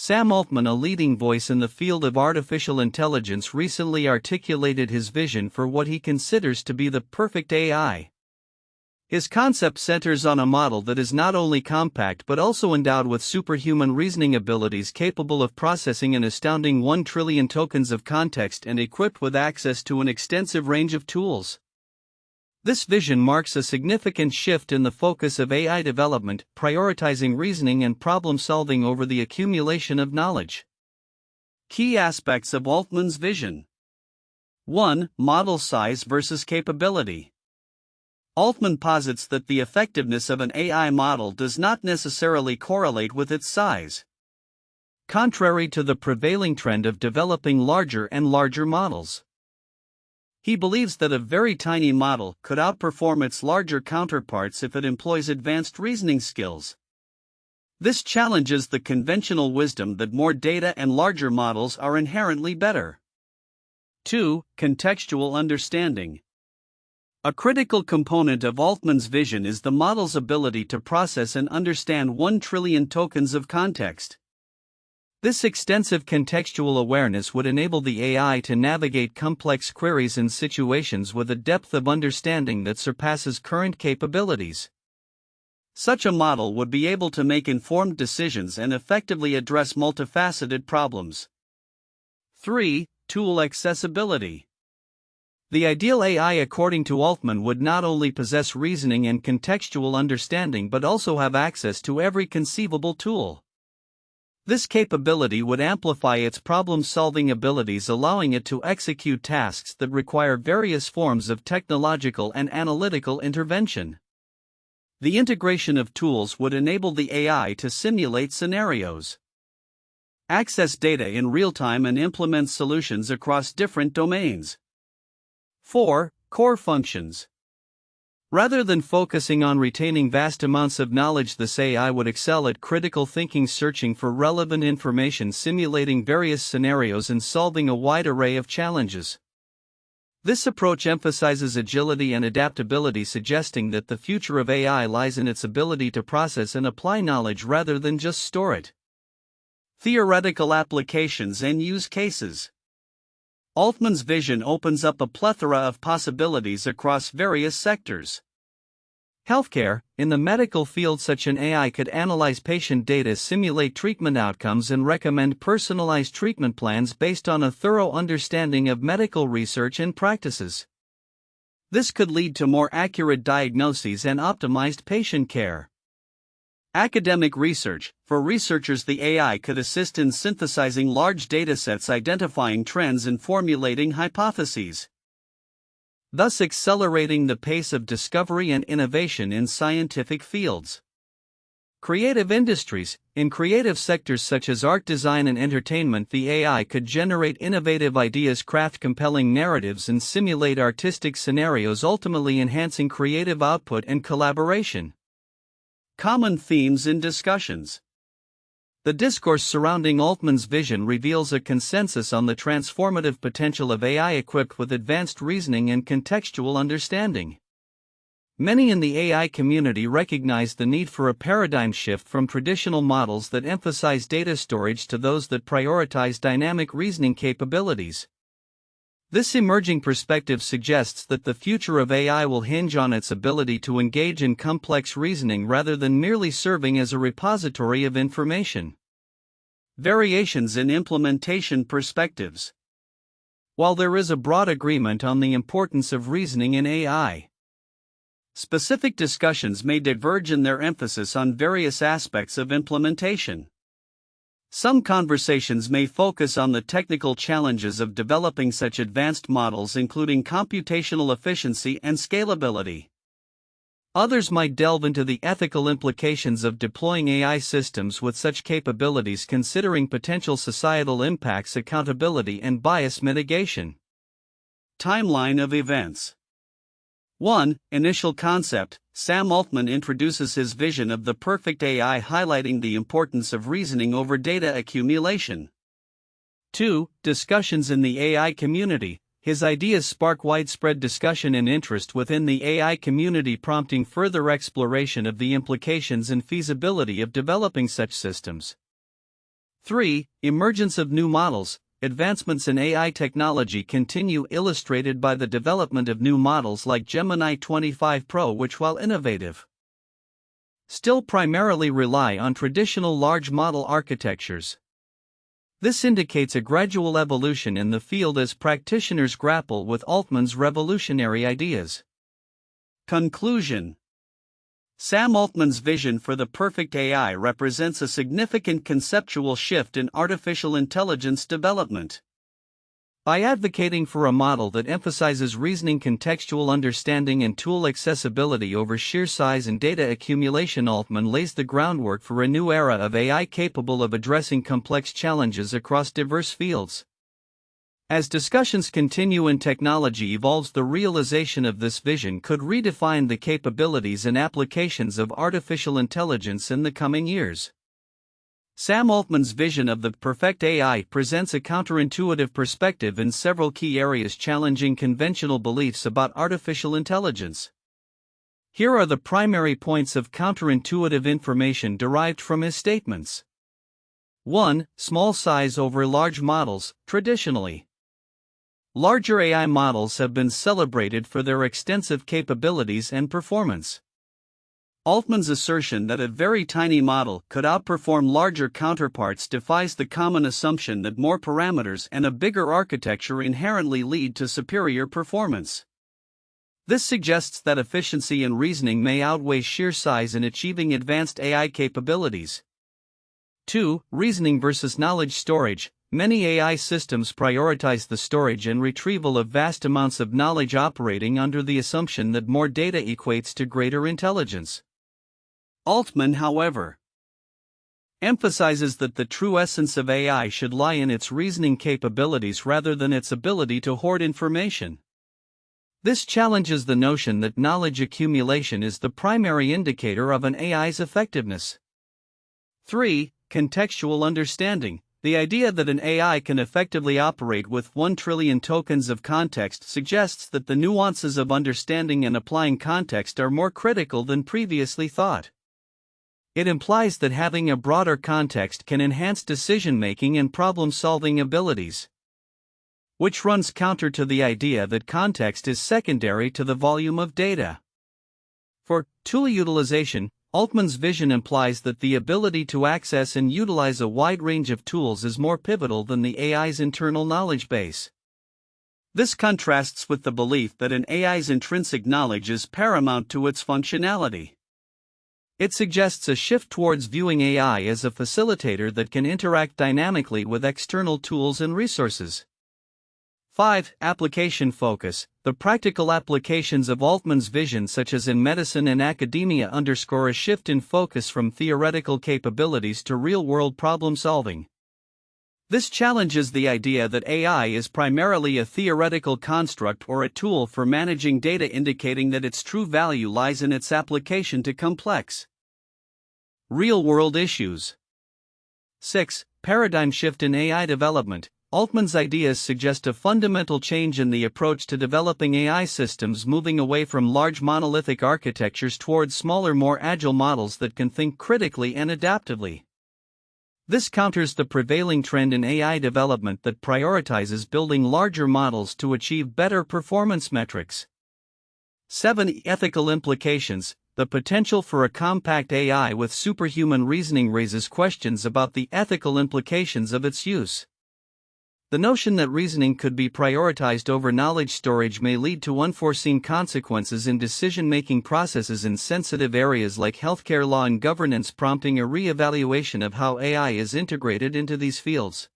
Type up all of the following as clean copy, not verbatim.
Sam Altman, a leading voice in the field of artificial intelligence, recently articulated his vision for what he considers to be the perfect AI. His concept centers on a model that is not only compact but also endowed with superhuman reasoning abilities, capable of processing an astounding 1 trillion tokens of context and equipped with access to an extensive range of tools. This vision marks a significant shift in the focus of AI development, prioritizing reasoning and problem-solving over the accumulation of knowledge. Key aspects of Altman's vision. 1. Model size versus capability. Altman posits that the effectiveness of an AI model does not necessarily correlate with its size. Contrary to the prevailing trend of developing larger and larger models, he believes that a very tiny model could outperform its larger counterparts if it employs advanced reasoning skills. This challenges the conventional wisdom that more data and larger models are inherently better. 2. Contextual understanding. A critical component of Altman's vision is the model's ability to process and understand 1 trillion tokens of context. This extensive contextual awareness would enable the AI to navigate complex queries and situations with a depth of understanding that surpasses current capabilities. Such a model would be able to make informed decisions and effectively address multifaceted problems. 3. Tool accessibility. The ideal AI, according to Altman, would not only possess reasoning and contextual understanding but also have access to every conceivable tool. This capability would amplify its problem-solving abilities, allowing it to execute tasks that require various forms of technological and analytical intervention. The integration of tools would enable the AI to simulate scenarios, access data in real time, and implement solutions across different domains. 4. Core functions. Rather than focusing on retaining vast amounts of knowledge, this AI would excel at critical thinking, searching for relevant information, simulating various scenarios, and solving a wide array of challenges. This approach emphasizes agility and adaptability, suggesting that the future of AI lies in its ability to process and apply knowledge rather than just store it. Theoretical applications and use cases. Altman's vision opens up a plethora of possibilities across various sectors. Healthcare. In the medical field, such an AI could analyze patient data, simulate treatment outcomes, and recommend personalized treatment plans based on a thorough understanding of medical research and practices. This could lead to more accurate diagnoses and optimized patient care. Academic research. For researchers, the AI could assist in synthesizing large datasets, identifying trends, and formulating hypotheses, thus accelerating the pace of discovery and innovation in scientific fields. Creative industries. In creative sectors such as art, design, and entertainment, the AI could generate innovative ideas, craft compelling narratives, and simulate artistic scenarios, ultimately enhancing creative output and collaboration. Common themes in discussions. The discourse surrounding Altman's vision reveals a consensus on the transformative potential of AI equipped with advanced reasoning and contextual understanding. Many in the AI community recognize the need for a paradigm shift from traditional models that emphasize data storage to those that prioritize dynamic reasoning capabilities. This emerging perspective suggests that the future of AI will hinge on its ability to engage in complex reasoning rather than merely serving as a repository of information. Variations in implementation perspectives. While there is a broad agreement on the importance of reasoning in AI, specific discussions may diverge in their emphasis on various aspects of implementation. Some conversations may focus on the technical challenges of developing such advanced models, including computational efficiency and scalability. Others might delve into the ethical implications of deploying AI systems with such capabilities, considering potential societal impacts, accountability, and bias mitigation. Timeline of events. 1. Initial concept. Sam Altman introduces his vision of the perfect AI, highlighting the importance of reasoning over data accumulation. 2. Discussions in the AI community. His ideas spark widespread discussion and interest within the AI community, prompting further exploration of the implications and feasibility of developing such systems. 3. Emergence of new models. Advancements in AI technology continue, illustrated by the development of new models like Gemini 25 Pro, which, while innovative, still primarily rely on traditional large model architectures. This indicates a gradual evolution in the field as practitioners grapple with Altman's revolutionary ideas. Conclusion. Sam Altman's vision for the perfect AI represents a significant conceptual shift in artificial intelligence development. By advocating for a model that emphasizes reasoning, contextual understanding, and tool accessibility over sheer size and data accumulation, Altman lays the groundwork for a new era of AI capable of addressing complex challenges across diverse fields. As discussions continue and technology evolves, the realization of this vision could redefine the capabilities and applications of artificial intelligence in the coming years. Sam Altman's vision of the perfect AI presents a counterintuitive perspective in several key areas, challenging conventional beliefs about artificial intelligence. Here are the primary points of counterintuitive information derived from his statements. 1. Small size over large models. Traditionally, larger AI models have been celebrated for their extensive capabilities and performance. Altman's assertion that a very tiny model could outperform larger counterparts defies the common assumption that more parameters and a bigger architecture inherently lead to superior performance. This suggests that efficiency in reasoning may outweigh sheer size in achieving advanced AI capabilities. 2. Reasoning versus knowledge storage. Many AI systems prioritize the storage and retrieval of vast amounts of knowledge, operating under the assumption that more data equates to greater intelligence. Altman, however, emphasizes that the true essence of AI should lie in its reasoning capabilities rather than its ability to hoard information. This challenges the notion that knowledge accumulation is the primary indicator of an AI's effectiveness. 3. Contextual understanding. The idea that an AI can effectively operate with 1 trillion tokens of context suggests that the nuances of understanding and applying context are more critical than previously thought. It implies that having a broader context can enhance decision-making and problem-solving abilities, which runs counter to the idea that context is secondary to the volume of data. For tool utilization, Altman's vision implies that the ability to access and utilize a wide range of tools is more pivotal than the AI's internal knowledge base. This contrasts with the belief that an AI's intrinsic knowledge is paramount to its functionality. It suggests a shift towards viewing AI as a facilitator that can interact dynamically with external tools and resources. 5. Application focus. The practical applications of Altman's vision, such as in medicine and academia, underscore a shift in focus from theoretical capabilities to real-world problem-solving. This challenges the idea that AI is primarily a theoretical construct or a tool for managing data, indicating that its true value lies in its application to complex, real-world issues. 6. Paradigm shift in AI development. Altman's ideas suggest a fundamental change in the approach to developing AI systems, moving away from large monolithic architectures towards smaller, more agile models that can think critically and adaptively. This counters the prevailing trend in AI development that prioritizes building larger models to achieve better performance metrics. 7. Ethical implications. The potential for a compact AI with superhuman reasoning raises questions about the ethical implications of its use. The notion that reasoning could be prioritized over knowledge storage may lead to unforeseen consequences in decision-making processes in sensitive areas like healthcare law and governance, prompting a re-evaluation of how AI is integrated into these fields.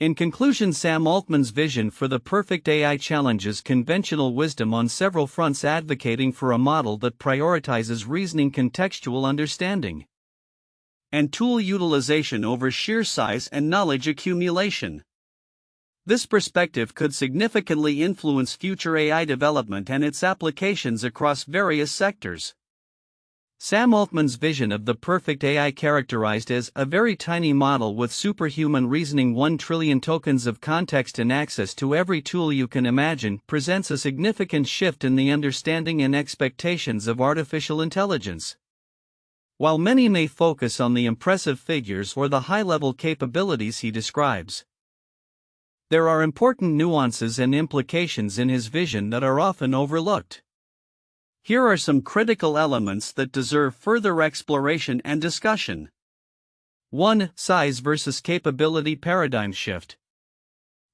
In conclusion, Sam Altman's vision for the perfect AI challenges conventional wisdom on several fronts, advocating for a model that prioritizes reasoning, contextual understanding, and tool utilization over sheer size and knowledge accumulation. This perspective could significantly influence future AI development and its applications across various sectors. Sam Altman's vision of the perfect AI, characterized as a very tiny model with superhuman reasoning, 1 trillion tokens of context and access to every tool you can imagine, presents a significant shift in the understanding and expectations of artificial intelligence. while many may focus on the impressive figures or the high-level capabilities he describes. There are important nuances and implications in his vision that are often overlooked. Here are some critical elements that deserve further exploration and discussion. 1. Size versus capability paradigm shift.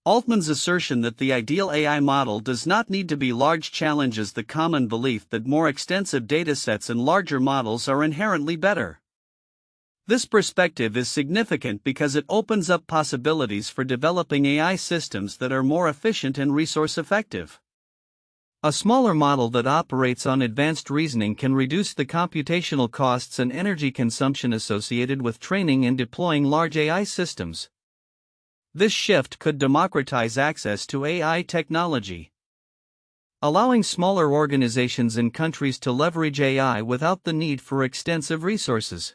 Altman's assertion that the ideal AI model does not need to be large challenges the common belief that more extensive datasets and larger models are inherently better. This perspective is significant because it opens up possibilities for developing AI systems that are more efficient and resource-effective. A smaller model that operates on advanced reasoning can reduce the computational costs and energy consumption associated with training and deploying large AI systems. This shift could democratize access to AI technology, allowing smaller organizations and countries to leverage AI without the need for extensive resources.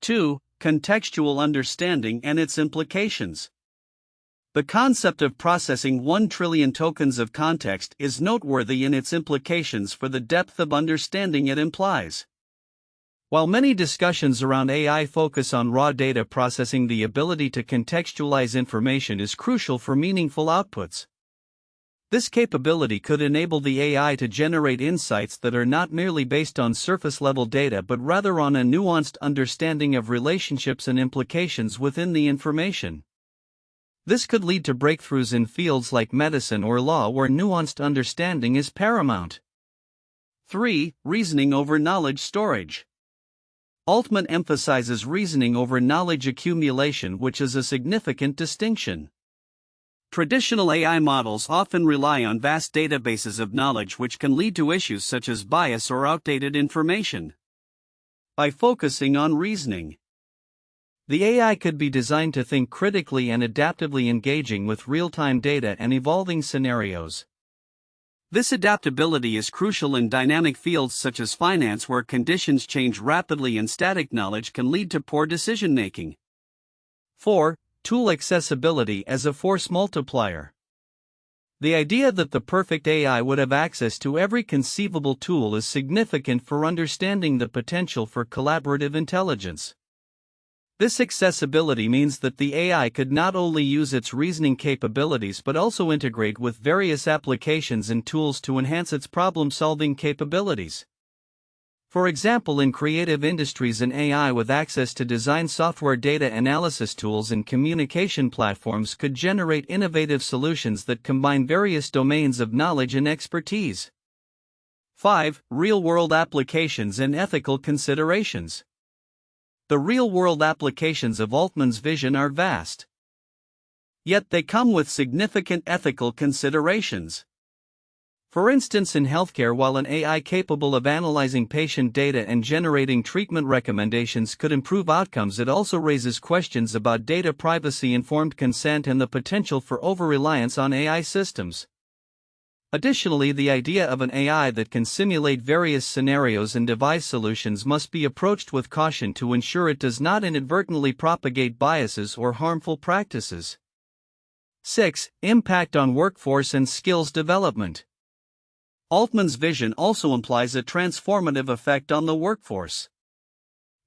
2. Contextual understanding and its implications. The concept of processing 1 trillion tokens of context is noteworthy in its implications for the depth of understanding it implies. While many discussions around AI focus on raw data processing, the ability to contextualize information is crucial for meaningful outputs. This capability could enable the AI to generate insights that are not merely based on surface-level data but rather on a nuanced understanding of relationships and implications within the information. This could lead to breakthroughs in fields like medicine or law where nuanced understanding is paramount. 3. Reasoning over knowledge storage. Altman emphasizes reasoning over knowledge accumulation, which is a significant distinction. Traditional AI models often rely on vast databases of knowledge, which can lead to issues such as bias or outdated information. By focusing on reasoning, the AI could be designed to think critically and adaptively, engaging with real-time data and evolving scenarios. This adaptability is crucial in dynamic fields such as finance, where conditions change rapidly and static knowledge can lead to poor decision-making. 4. Tool accessibility as a force multiplier. The idea that the perfect AI would have access to every conceivable tool is significant for understanding the potential for collaborative intelligence. This accessibility means that the AI could not only use its reasoning capabilities but also integrate with various applications and tools to enhance its problem-solving capabilities. For example, in creative industries, an AI with access to design software, data analysis tools, and communication platforms could generate innovative solutions that combine various domains of knowledge and expertise. 5. Real-world applications and ethical considerations. The real-world applications of Altman's vision are vast. Yet they come with significant ethical considerations. For instance, in healthcare, while an AI capable of analyzing patient data and generating treatment recommendations could improve outcomes, it also raises questions about data privacy, informed consent, and the potential for over-reliance on AI systems. Additionally, the idea of an AI that can simulate various scenarios and devise solutions must be approached with caution to ensure it does not inadvertently propagate biases or harmful practices. 6. Impact on workforce and skills development. Altman's vision also implies a transformative effect on the workforce.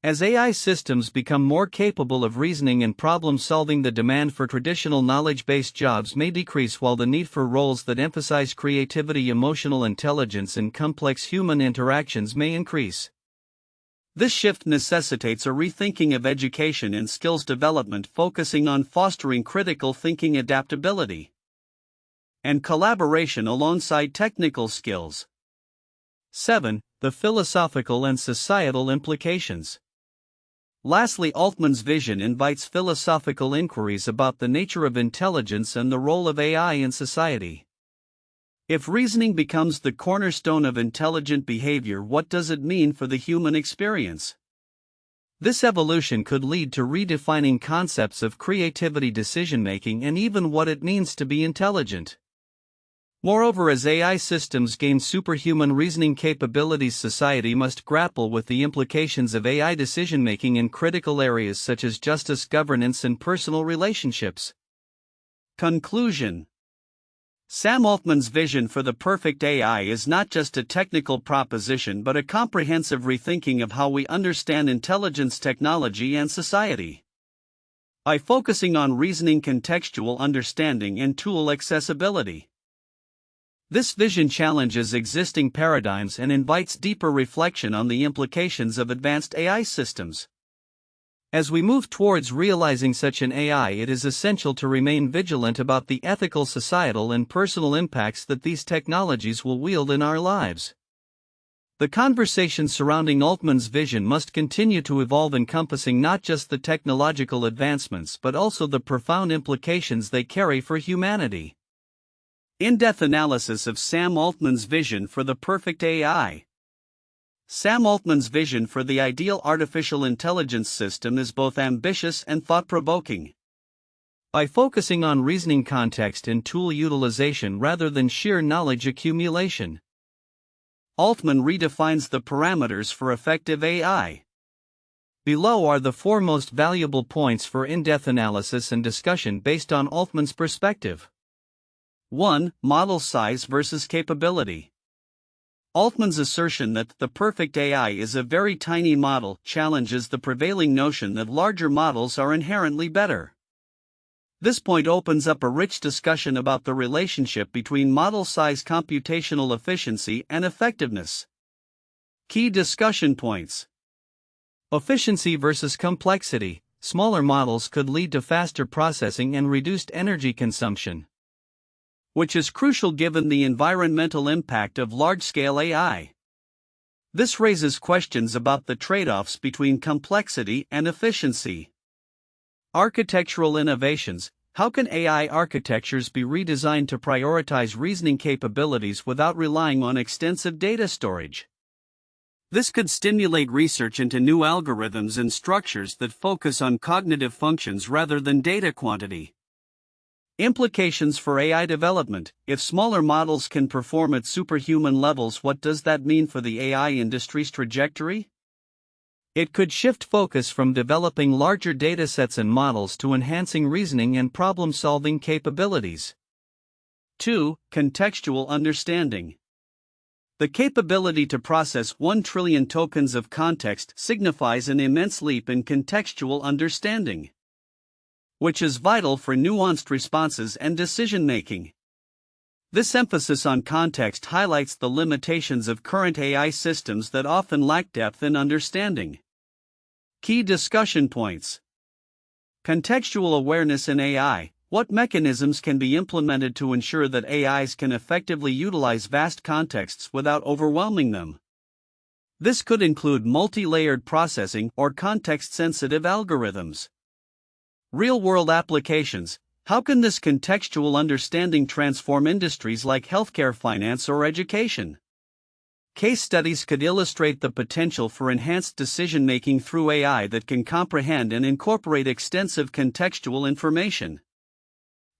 As AI systems become more capable of reasoning and problem-solving, the demand for traditional knowledge-based jobs may decrease, while the need for roles that emphasize creativity, emotional intelligence, and complex human interactions may increase. This shift necessitates a rethinking of education and skills development, focusing on fostering critical thinking, adaptability, and collaboration alongside technical skills. 7. The philosophical and societal implications. Lastly, Altman's vision invites philosophical inquiries about the nature of intelligence and the role of AI in society. If reasoning becomes the cornerstone of intelligent behavior, what does it mean for the human experience? This evolution could lead to redefining concepts of creativity, decision-making, and even what it means to be intelligent. Moreover, as AI systems gain superhuman reasoning capabilities, society must grapple with the implications of AI decision-making in critical areas such as justice, governance, and personal relationships. Conclusion. Sam Altman's vision for the perfect AI is not just a technical proposition but a comprehensive rethinking of how we understand intelligence, technology, and society. By focusing on reasoning, contextual understanding, and tool accessibility, this vision challenges existing paradigms and invites deeper reflection on the implications of advanced AI systems. As we move towards realizing such an AI, it is essential to remain vigilant about the ethical, societal, and personal impacts that these technologies will wield in our lives. The conversation surrounding Altman's vision must continue to evolve, encompassing not just the technological advancements but also the profound implications they carry for humanity. In-depth analysis of Sam Altman's vision for the perfect AI. Sam Altman's vision for the ideal artificial intelligence system is both ambitious and thought-provoking. By focusing on reasoning, context, and tool utilization rather than sheer knowledge accumulation, Altman redefines the parameters for effective AI. Below are the four most valuable points for in-depth analysis and discussion based on Altman's perspective. 1. Model size versus capability. Altman's assertion that the perfect AI is a very tiny model challenges the prevailing notion that larger models are inherently better. This point opens up a rich discussion about the relationship between model size, computational efficiency, and effectiveness. Key discussion points. Efficiency versus complexity. Smaller models could lead to faster processing and reduced energy consumption, which is crucial given the environmental impact of large-scale AI. This raises questions about the trade-offs between complexity and efficiency. Architectural innovations. How can AI architectures be redesigned to prioritize reasoning capabilities without relying on extensive data storage? This could stimulate research into new algorithms and structures that focus on cognitive functions rather than data quantity. Implications for AI development. If smaller models can perform at superhuman levels, what does that mean for the AI industry's trajectory? It could shift focus from developing larger datasets and models to enhancing reasoning and problem-solving capabilities. 2. Contextual understanding. The capability to process 1 trillion tokens of context signifies an immense leap in contextual understanding, which is vital for nuanced responses and decision-making. This emphasis on context highlights the limitations of current AI systems that often lack depth in understanding. Key discussion points. Contextual awareness in AI. What mechanisms can be implemented to ensure that AIs can effectively utilize vast contexts without overwhelming them? This could include multi-layered processing or context-sensitive algorithms. Real-world applications. How can this contextual understanding transform industries like healthcare, finance, or education? Case studies could illustrate the potential for enhanced decision-making through AI that can comprehend and incorporate extensive contextual information.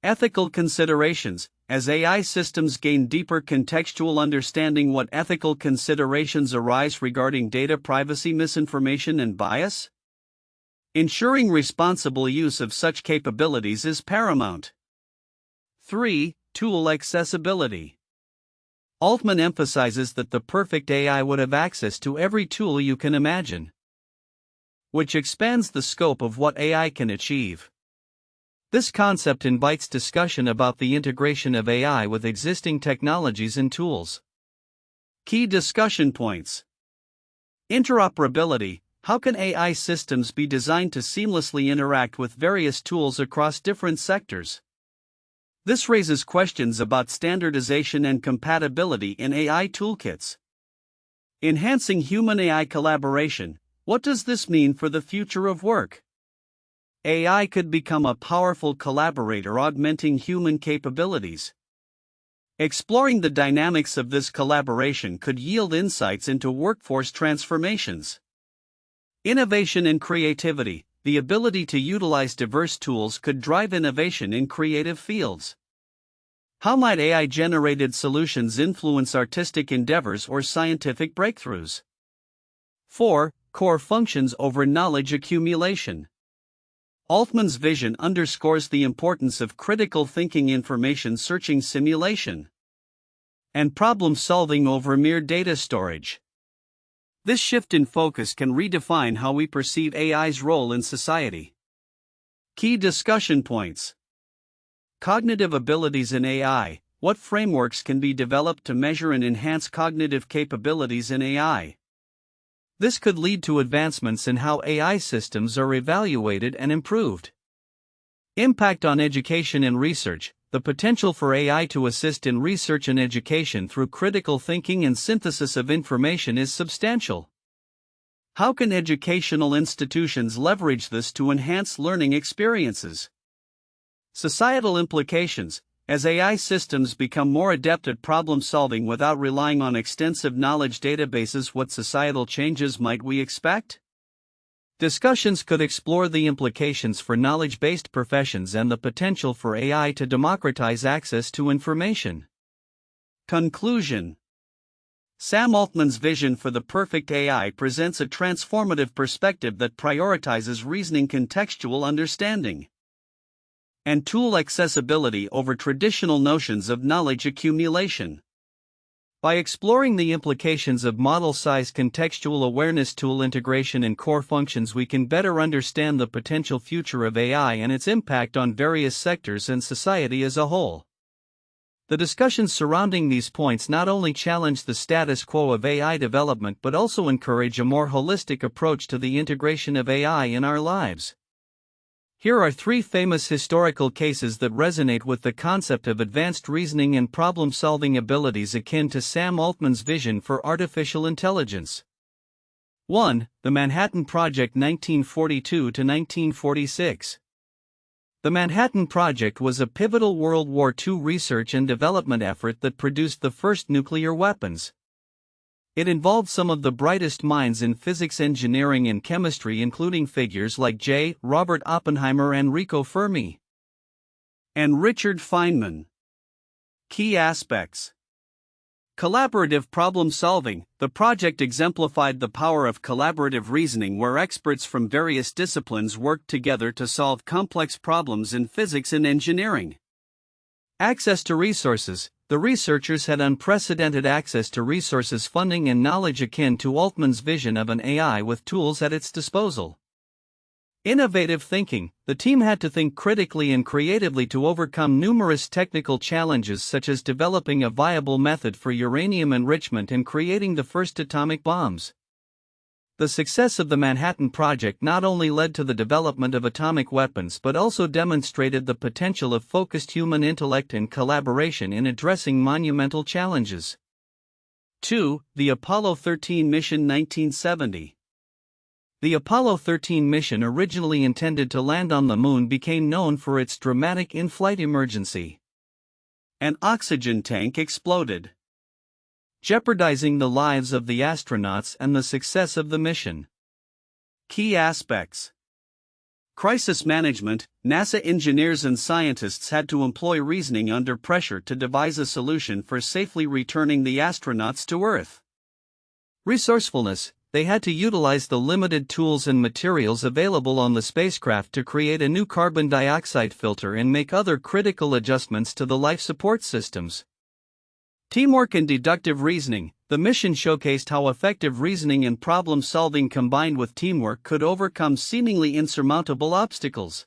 Ethical considerations. As AI systems gain deeper contextual understanding, what ethical considerations arise regarding data privacy, misinformation, and bias? Ensuring responsible use of such capabilities is paramount. 3. Tool accessibility. Altman emphasizes that the perfect AI would have access to every tool you can imagine, which expands the scope of what AI can achieve. This concept invites discussion about the integration of AI with existing technologies and tools. Key discussion points. Interoperability. How can AI systems be designed to seamlessly interact with various tools across different sectors? This raises questions about standardization and compatibility in AI toolkits. Enhancing human-AI collaboration. What does this mean for the future of work? AI could become a powerful collaborator, augmenting human capabilities. Exploring the dynamics of this collaboration could yield insights into workforce transformations. Innovation and creativity. The ability to utilize diverse tools could drive innovation in creative fields. How might AI-generated solutions influence artistic endeavors or scientific breakthroughs? 4. Core functions over knowledge accumulation. Altman's vision underscores the importance of critical thinking, information searching, simulation, and problem solving over mere data storage. This shift in focus can redefine how we perceive AI's role in society. Key discussion points: cognitive abilities in AI. What frameworks can be developed to measure and enhance cognitive capabilities in AI? This could lead to advancements in how AI systems are evaluated and improved. Impact on education and research. The potential for AI to assist in research and education through critical thinking and synthesis of information is substantial. How can educational institutions leverage this to enhance learning experiences? Societal implications. As AI systems become more adept at problem solving without relying on extensive knowledge databases, what societal changes might we expect? Discussions could explore the implications for knowledge-based professions and the potential for AI to democratize access to information. Conclusion: Sam Altman's vision for the perfect AI presents a transformative perspective that prioritizes reasoning, contextual understanding, and tool accessibility over traditional notions of knowledge accumulation. By exploring the implications of model-size contextual awareness, tool integration, and core functions, we can better understand the potential future of AI and its impact on various sectors and society as a whole. The discussions surrounding these points not only challenge the status quo of AI development but also encourage a more holistic approach to the integration of AI in our lives. Here are 3 famous historical cases that resonate with the concept of advanced reasoning and problem-solving abilities akin to Sam Altman's vision for artificial intelligence. 1. The Manhattan Project, 1942 to 1946. The Manhattan Project was a pivotal World War II research and development effort that produced the first nuclear weapons. It involved some of the brightest minds in physics, engineering, and chemistry, including figures like J. Robert Oppenheimer, Enrico Fermi, and Richard Feynman. Key aspects: collaborative problem solving. The project exemplified the power of collaborative reasoning, where experts from various disciplines worked together to solve complex problems in physics and engineering. Access to resources. The researchers had unprecedented access to resources, funding, and knowledge akin to Altman's vision of an AI with tools at its disposal. Innovative thinking. The team had to think critically and creatively to overcome numerous technical challenges, such as developing a viable method for uranium enrichment and creating the first atomic bombs. The success of the Manhattan Project not only led to the development of atomic weapons but also demonstrated the potential of focused human intellect and collaboration in addressing monumental challenges. 2. The Apollo 13 mission, 1970. The Apollo 13 mission, originally intended to land on the moon, became known for its dramatic in-flight emergency. An oxygen tank exploded, jeopardizing the lives of the astronauts and the success of the mission. Key aspects: crisis management. NASA engineers and scientists had to employ reasoning under pressure to devise a solution for safely returning the astronauts to Earth. Resourcefulness. They had to utilize the limited tools and materials available on the spacecraft to create a new carbon dioxide filter and make other critical adjustments to the life support systems. Teamwork and deductive reasoning. The mission showcased how effective reasoning and problem solving combined with teamwork could overcome seemingly insurmountable obstacles.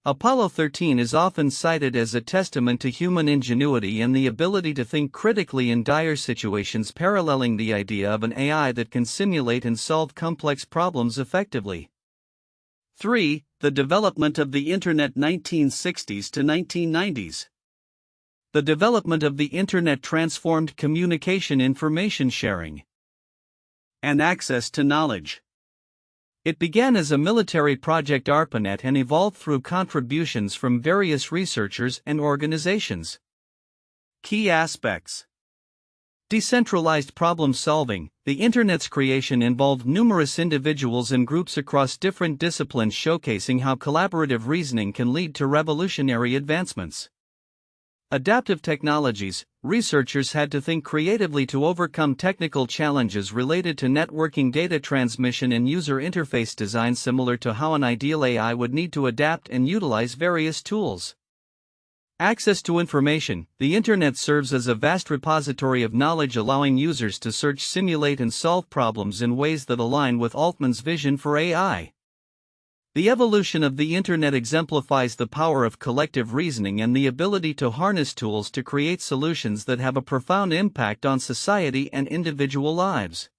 Apollo 13 is often cited as a testament to human ingenuity and the ability to think critically in dire situations, paralleling the idea of an AI that can simulate and solve complex problems effectively. 3. The development of the Internet, 1960s to 1990s. The development of the Internet transformed communication, information sharing, and access to knowledge. It began as a military project, ARPANET, and evolved through contributions from various researchers and organizations. Key aspects: decentralized problem solving. The Internet's creation involved numerous individuals and groups across different disciplines, showcasing how collaborative reasoning can lead to revolutionary advancements. Adaptive technologies. Researchers had to think creatively to overcome technical challenges related to networking, data transmission, and user interface design, similar to how an ideal AI would need to adapt and utilize various tools. Access to information. The internet serves as a vast repository of knowledge, allowing users to search, simulate, and solve problems in ways that align with Altman's vision for AI. The evolution of the internet exemplifies the power of collective reasoning and the ability to harness tools to create solutions that have a profound impact on society and individual lives.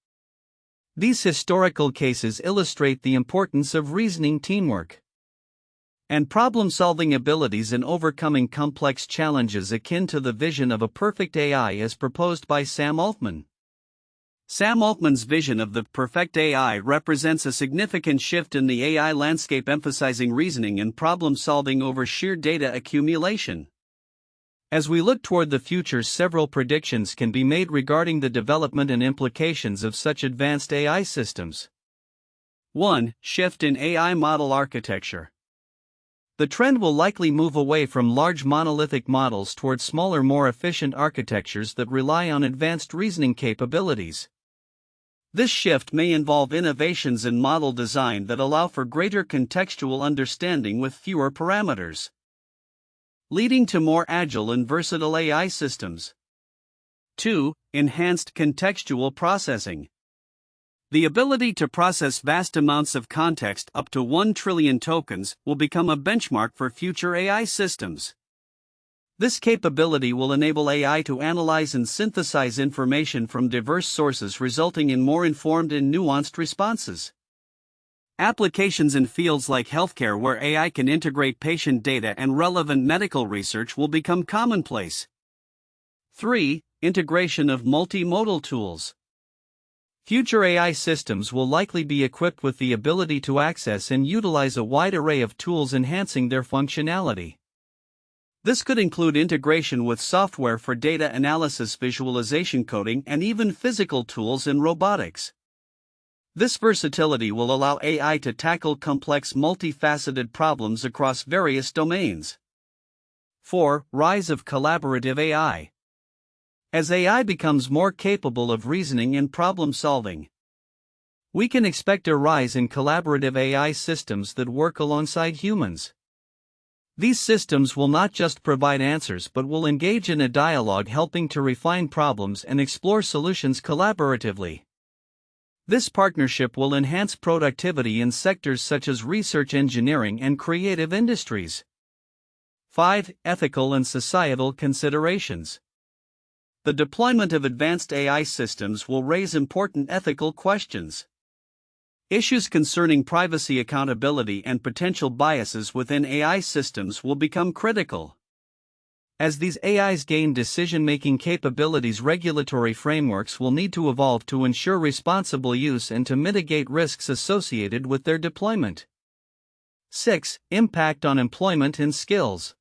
These historical cases illustrate the importance of reasoning, teamwork, and problem-solving abilities in overcoming complex challenges, akin to the vision of a perfect AI as proposed by Sam Altman. Sam Altman's vision of the perfect AI represents a significant shift in the AI landscape, emphasizing reasoning and problem-solving over sheer data accumulation. As we look toward the future, several predictions can be made regarding the development and implications of such advanced AI systems. 1. Shift in AI model architecture. The trend will likely move away from large monolithic models toward smaller, more efficient architectures that rely on advanced reasoning capabilities. This shift may involve innovations in model design that allow for greater contextual understanding with fewer parameters, leading to more agile and versatile AI systems. 2. Enhanced contextual processing. The ability to process vast amounts of context, up to 1 trillion tokens, will become a benchmark for future AI systems. This capability will enable AI to analyze and synthesize information from diverse sources, resulting in more informed and nuanced responses. Applications in fields like healthcare, where AI can integrate patient data and relevant medical research, will become commonplace. 3. Integration of multimodal tools. Future AI systems will likely be equipped with the ability to access and utilize a wide array of tools, enhancing their functionality. This could include integration with software for data analysis, visualization, coding, and even physical tools in robotics. This versatility will allow AI to tackle complex, multifaceted problems across various domains. 4. Rise of collaborative AI. As AI becomes more capable of reasoning and problem solving, we can expect a rise in collaborative AI systems that work alongside humans. These systems will not just provide answers but will engage in a dialogue, helping to refine problems and explore solutions collaboratively. This partnership will enhance productivity in sectors such as research, engineering, and creative industries. 5. Ethical and societal considerations. The deployment of advanced AI systems will raise important ethical questions. Issues concerning privacy, accountability, and potential biases within AI systems will become critical. As these AIs gain decision-making capabilities, regulatory frameworks will need to evolve to ensure responsible use and to mitigate risks associated with their deployment. 6. Impact on employment and skills.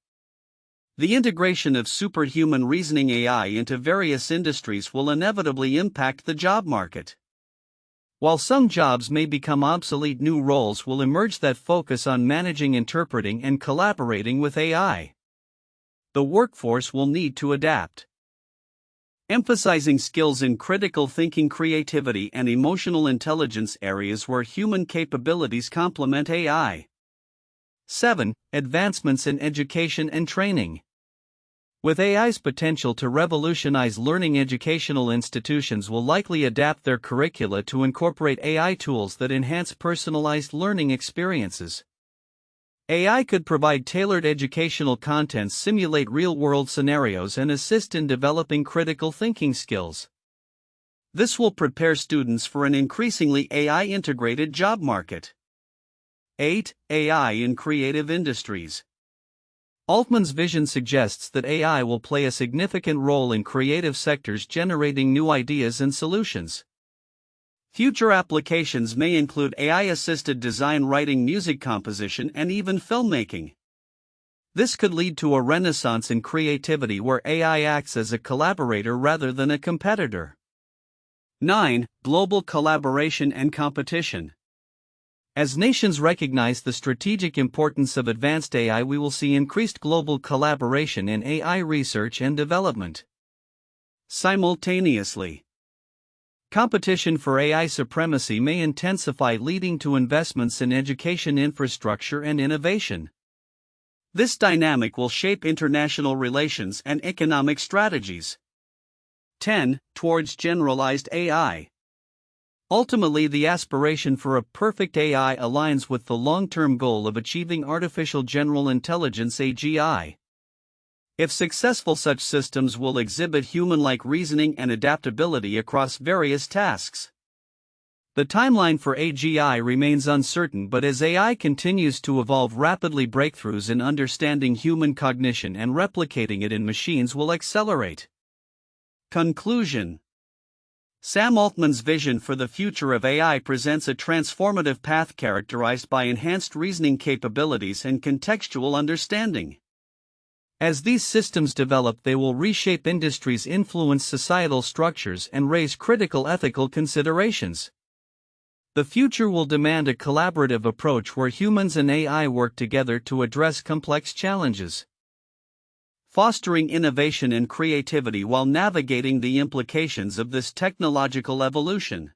The integration of superhuman reasoning AI into various industries will inevitably impact the job market. While some jobs may become obsolete, new roles will emerge that focus on managing, interpreting, and collaborating with AI. The workforce will need to adapt, emphasizing skills in critical thinking, creativity, and emotional intelligence, areas where human capabilities complement AI. 7. Advancements in education and training. With AI's potential to revolutionize learning, educational institutions will likely adapt their curricula to incorporate AI tools that enhance personalized learning experiences. AI could provide tailored educational content, simulate real-world scenarios, and assist in developing critical thinking skills. This will prepare students for an increasingly AI-integrated job market. 8. AI in creative industries. Altman's vision suggests that AI will play a significant role in creative sectors, generating new ideas and solutions. Future applications may include AI-assisted design, writing, music composition, and even filmmaking. This could lead to a renaissance in creativity where AI acts as a collaborator rather than a competitor. 9. Global collaboration and competition. As nations recognize the strategic importance of advanced AI, we will see increased global collaboration in AI research and development. Simultaneously, competition for AI supremacy may intensify, leading to investments in education infrastructure and innovation. This dynamic will shape international relations and economic strategies. 10. Towards generalized AI. Ultimately, the aspiration for a perfect AI aligns with the long-term goal of achieving artificial general intelligence (AGI). If successful, such systems will exhibit human-like reasoning and adaptability across various tasks. The timeline for AGI remains uncertain, but as AI continues to evolve rapidly, breakthroughs in understanding human cognition and replicating it in machines will accelerate. Conclusion. Sam Altman's vision for the future of AI presents a transformative path characterized by enhanced reasoning capabilities and contextual understanding. As these systems develop, they will reshape industries, influence societal structures, and raise critical ethical considerations. The future will demand a collaborative approach where humans and AI work together to address complex challenges, fostering innovation and creativity while navigating the implications of this technological evolution.